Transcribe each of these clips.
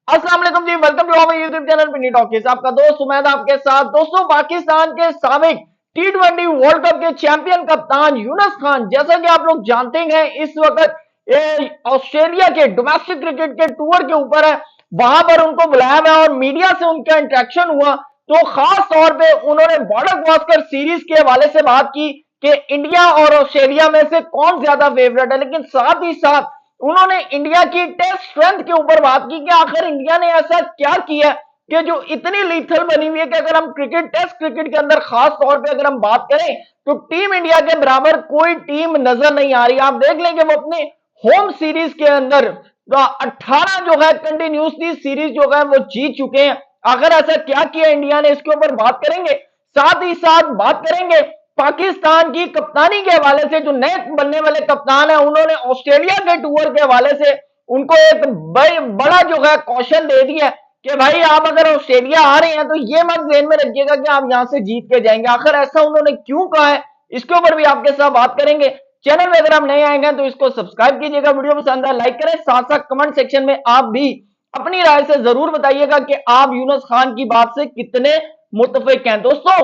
अस्सलाम वालेकुम ji, welcome to our YouTube channel Mini Talkies. आपका दोस्त उमैद आपके साथ। दोस्तों, पाकिस्तान के साबिक T20 वर्ल्ड कप के चैंपियन कप्तान यूनुस खान, जैसा कि आप लोग जानते हैं, इस वक्त ऑस्ट्रेलिया के डोमेस्टिक क्रिकेट के टूर के ऊपर है। वहां पर उनको बुलाया गया और मीडिया से उनका इंटरेक्शन हुआ, तो खास तौर पे उन्होंने बॉर्डर गवास्कर सीरीज के हवाले से बात की कि इंडिया और ऑस्ट्रेलिया में से कौन ज्यादा फेवरेट है। लेकिन साथ ही साथ उन्होंने इंडिया की टेस्ट स्ट्रेंथ के ऊपर बात की कि आखिर इंडिया ने ऐसा क्या किया कि जो इतनी लीथल बनी हुई है कि अगर हम टेस्ट क्रिकेट के अंदर खास तौर पे अगर हम बात करें तो टीम इंडिया के बराबर कोई टीम नजर नहीं आ रही। आप देख लें कि वो अपने होम सीरीज के अंदर 18 जो है कंटिन्यूसली सीरीज जो है वो जीत चुके हैं। अगर ऐसा क्या किया इंडिया ने, इसके ऊपर बात करेंगे। साथ ही साथ बात करेंगे पाकिस्तान की कप्तानी के हवाले से। जो नए बनने वाले कप्तान है, उन्होंने ऑस्ट्रेलिया के टूर के हवाले से उनको एक बड़ा जो है कौशल दे दिया कि भाई आप अगर ऑस्ट्रेलिया आ रहे हैं तो ये मत ध्यान में रखिएगा कि आप यहां से जीत के जाएंगे। आखिर ऐसा उन्होंने क्यों कहा है, इसके ऊपर भी आपके साथ बात करेंगे। चैनल में अगर आप नए आएंगे तो इसको सब्सक्राइब कीजिएगा, वीडियो पसंद है लाइक करें, साथ साथ कमेंट सेक्शन में आप भी अपनी राय से जरूर बताइएगा कि आप यूनुस खान की बात से कितने मुतफिक हैं। दोस्तों,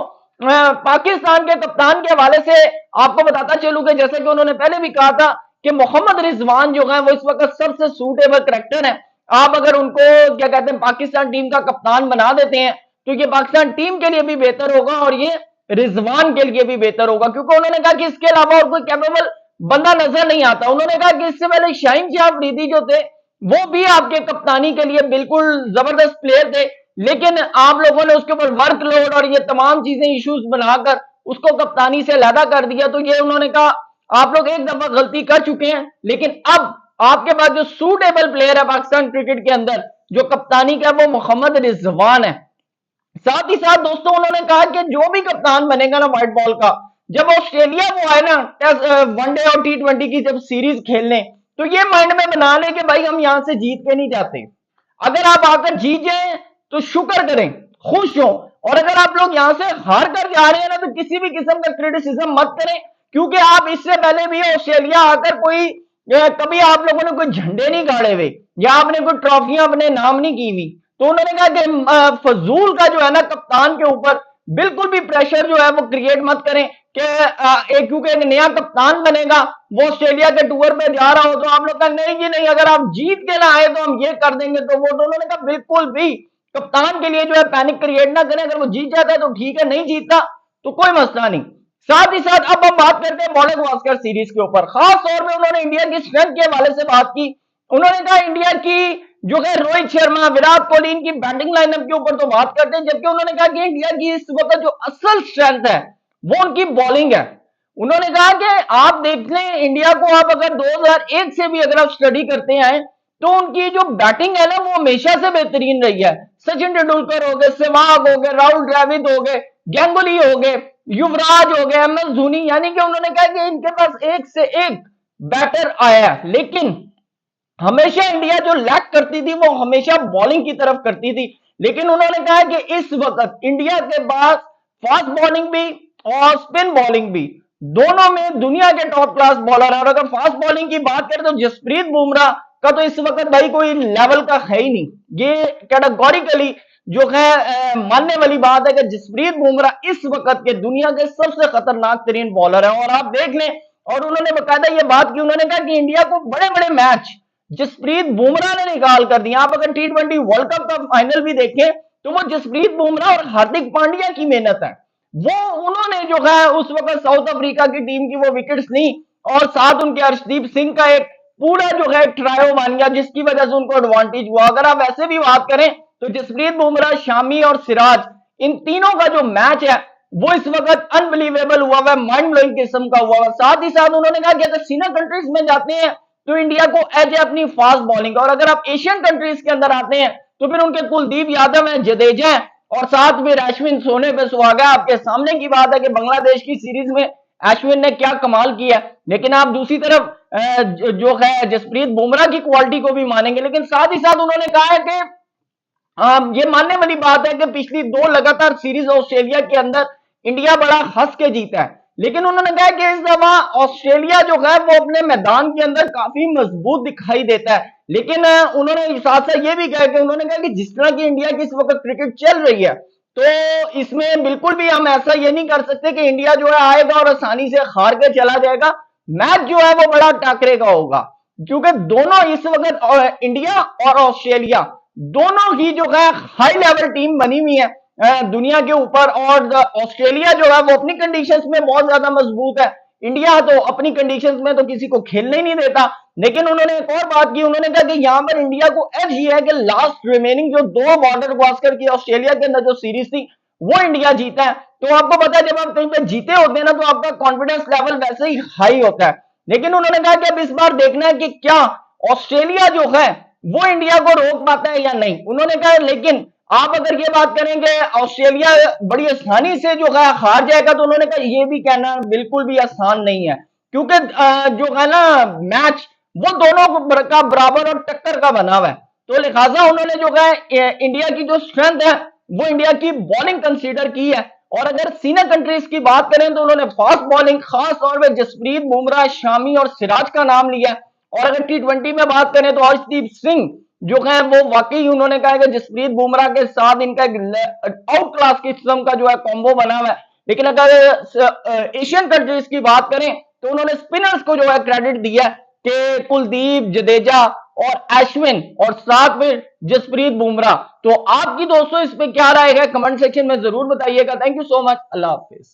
पाकिस्तान के कप्तान के हवाले से आपको बताता चलूं कि जैसे कि उन्होंने पहले भी कहा था कि मोहम्मद रिजवान जो है वो इस वक्त सबसे सूटेबल करेक्टर है। आप अगर उनको क्या कहते हैं पाकिस्तान टीम का कप्तान बना देते हैं तो ये पाकिस्तान टीम के लिए भी बेहतर होगा और ये रिजवान के लिए भी बेहतर होगा, क्योंकि उन्होंने कहा कि इसके अलावा और कोई कैपेबल बंदा नजर नहीं आता। उन्होंने कहा कि इससे पहले शाहीन शाह अफरीदी जो थे वो भी आपके कप्तानी के लिए बिल्कुल जबरदस्त प्लेयर थे, लेकिन आप लोगों ने उसके ऊपर वर्कलोड और ये तमाम चीजें इश्यूज बनाकर उसको कप्तानी से अलहदा कर दिया। तो ये उन्होंने कहा आप लोग एक दफा गलती कर चुके हैं, लेकिन अब आपके पास जो सूटेबल प्लेयर है पाकिस्तान क्रिकेट के अंदर जो कप्तानी का वो मोहम्मद रिजवान है। साथ ही साथ दोस्तों उन्होंने कहा कि जो भी कप्तान बनेगा ना व्हाइट बॉल का, जब ऑस्ट्रेलिया वो आए ना वनडे और T20 की जब सीरीज खेलने, तो ये माइंड में बना ले कि भाई हम यहां से जीत के नहीं जाते। अगर आप आकर जीत जाए तो शुक्र करें, खुश हो। और अगर आप लोग यहां से हार कर जा रहे हैं ना तो किसी भी किस्म का क्रिटिसिज्म मत करें, क्योंकि आप इससे पहले भी ऑस्ट्रेलिया आकर कोई कभी आप लोगों ने कोई झंडे नहीं गाड़े हुए या आपने कोई ट्रॉफियां अपने नाम नहीं की हुई। तो उन्होंने कहा कि फजूल का जो है ना कप्तान के ऊपर बिल्कुल भी प्रेशर जो है वो क्रिएट मत करें कि क्योंकि एक नया कप्तान बनेगा वो ऑस्ट्रेलिया के टूर पे जा रहा हो तो आप लोग का नहीं जी नहीं, अगर आप जीत के ना आए तो हम ये कर देंगे। तो वो तो उन्होंने कहा बिल्कुल भी कप्तान के लिए जो है पैनिक क्रिएट ना करें। अगर वो जीत जाता है तो ठीक है, नहीं जीतता तो कोई मसला नहीं। साथ ही साथ अब हम बात करते हैं बॉर्डर गवास्कर सीरीज के ऊपर। खास तौर पे उन्होंने इंडिया की स्ट्रेंथ के हवाले से बात की। उन्होंने कहा इंडिया की जो है रोहित शर्मा, विराट कोहली, इनकी बैटिंग लाइनअप के ऊपर तो बात करते हैं, जबकि उन्होंने कहा कि इंडिया की इस वक्त जो असल स्ट्रेंथ है वो उनकी बॉलिंग है। उन्होंने कहा कि आप देख लें इंडिया को, आप अगर 2001 से भी अगर आप स्टडी करते हैं तो उनकी जो बैटिंग है ना वो हमेशा से बेहतरीन रही है। सचिन तेंदुलकर हो गए, सहवाग हो गए, राहुल द्रविड़ हो गए, गंगुली हो गए, युवराज हो गए, MS धोनी, यानी कि उन्होंने कहा कि इनके पास एक से एक बैटर आया। लेकिन हमेशा इंडिया जो लैक करती थी वो हमेशा बॉलिंग की तरफ करती थी। लेकिन उन्होंने कहा कि इस वक्त इंडिया के पास फास्ट बॉलिंग भी और स्पिन बॉलिंग भी, दोनों में दुनिया के टॉप क्लास बॉलर है। और अगर फास्ट बॉलिंग की बात करें तो जसप्रीत बुमराह का तो इस वक्त भाई कोई लेवल का है ही नहीं। ये कैटेगोरिकली जो है मानने वाली बात है कि जसप्रीत बुमराह इस वक्त के दुनिया के सबसे खतरनाक तरीन बॉलर है। और आप देख लें, और उन्होंने बकायदा ये बात की, उन्होंने कहा कि इंडिया को बड़े बड़े मैच जसप्रीत बुमराह ने निकाल कर दिया। आप अगर T20 वर्ल्ड कप का फाइनल भी देखें तो वो जसप्रीत बुमराह और हार्दिक पांड्या की मेहनत है। वो उन्होंने जो है उस वक्त साउथ अफ्रीका की टीम की वो विकेट्स ली और साथ उनके अर्शदीप सिंह का एक पूरा जो है ट्रायो बन गया, जिसकी वजह से उनको एडवांटेज हुआ। अगर आप ऐसे भी बात करें तो जसप्रीत बुमराह, शामी और सिराज, इन तीनों का जो मैच है वो इस वक्त अनबिलीवेबल हुआ है, माइंड ब्लोइंग किस्म का हुआ है। साथ ही साथ उन्होंने कहा कि अगर सीनियर कंट्रीज में जाते हैं तो इंडिया को एज है अपनी फास्ट बॉलिंग, और अगर आप एशियन कंट्रीज के अंदर आते हैं तो फिर उनके कुलदीप यादव हैं, जडेजा हैं और साथ में अश्विन सोने पे सुहागा। आपके सामने की बात है कि बांग्लादेश की सीरीज में अश्विन ने क्या कमाल किया। लेकिन आप दूसरी तरफ जो है जसप्रीत बुमराह की क्वालिटी को भी मानेंगे। लेकिन साथ ही साथ उन्होंने कहा है कि ये मानने वाली बात है कि पिछली 2 लगातार सीरीज ऑस्ट्रेलिया के अंदर इंडिया बड़ा हंस के जीता है। लेकिन उन्होंने कहा कि इस दफा ऑस्ट्रेलिया जो है वो अपने मैदान के अंदर काफी मजबूत दिखाई देता है। लेकिन उन्होंने साथ साथ ये भी कहा कि उन्होंने कहा कि जिस तरह की इंडिया की इस वक्त क्रिकेट चल रही है, तो इसमें बिल्कुल भी हम ऐसा ये नहीं कर सकते कि इंडिया जो है आएगा और आसानी से हार के चला जाएगा। मैच जो है वो बड़ा टाकरे का होगा, क्योंकि दोनों इस वक्त इंडिया और ऑस्ट्रेलिया दोनों ही जो है हाई लेवल टीम बनी हुई है दुनिया के ऊपर। और ऑस्ट्रेलिया जो है वो अपनी कंडीशंस में बहुत ज्यादा मजबूत है। इंडिया तो अपनी कंडीशंस में तो किसी को खेलने ही नहीं देता। लेकिन उन्होंने एक और बात की, उन्होंने कहा कि यहां पर इंडिया को एज ये है कि लास्ट रिमेनिंग जो 2 बॉर्डर गावस्कर की ऑस्ट्रेलिया के अंदर जो सीरीज थी वो इंडिया जीता है। तो आपको पता है जब आप कहीं पे जीते होते हैं ना तो आपका कॉन्फिडेंस लेवल वैसे ही हाई होता है। लेकिन उन्होंने कहा कि अब इस बार देखना है कि क्या ऑस्ट्रेलिया जो है वो इंडिया को रोक पाता है या नहीं। उन्होंने कहा लेकिन आप अगर ये बात करेंगे ऑस्ट्रेलिया बड़ी आसानी से जो है हार जाएगा, तो उन्होंने कहा ये भी कहना बिल्कुल भी आसान नहीं है, क्योंकि जो है ना मैच वो दोनों का बराबर और टक्कर का बना हुआ है। तो लिहाजा उन्होंने जो है इंडिया की जो स्ट्रेंथ है वो इंडिया की बॉलिंग कंसीडर की है। और अगर सीनियर कंट्रीज की बात करें तो उन्होंने फास्ट बॉलिंग खास तौर पर जसप्रीत बुमराह, शामी और सिराज का नाम लिया। और अगर T20 में बात करें तो अर्शदीप सिंह जो है वो वाकई उन्होंने कहा कि जसप्रीत बुमराह के साथ इनका आउट क्लास किस्म का जो है कॉम्बो बना हुआ है। लेकिन अगर एशियन कंट्रीज की बात करें तो उन्होंने स्पिनर्स को जो है क्रेडिट दिया कि कुलदीप, जडेजा और अश्विन और साथ में जसप्रीत बुमराह। तो आपकी दोस्तों इस पे क्या राय है, कमेंट सेक्शन में जरूर बताइएगा। Thank you so much. Allah Hafiz.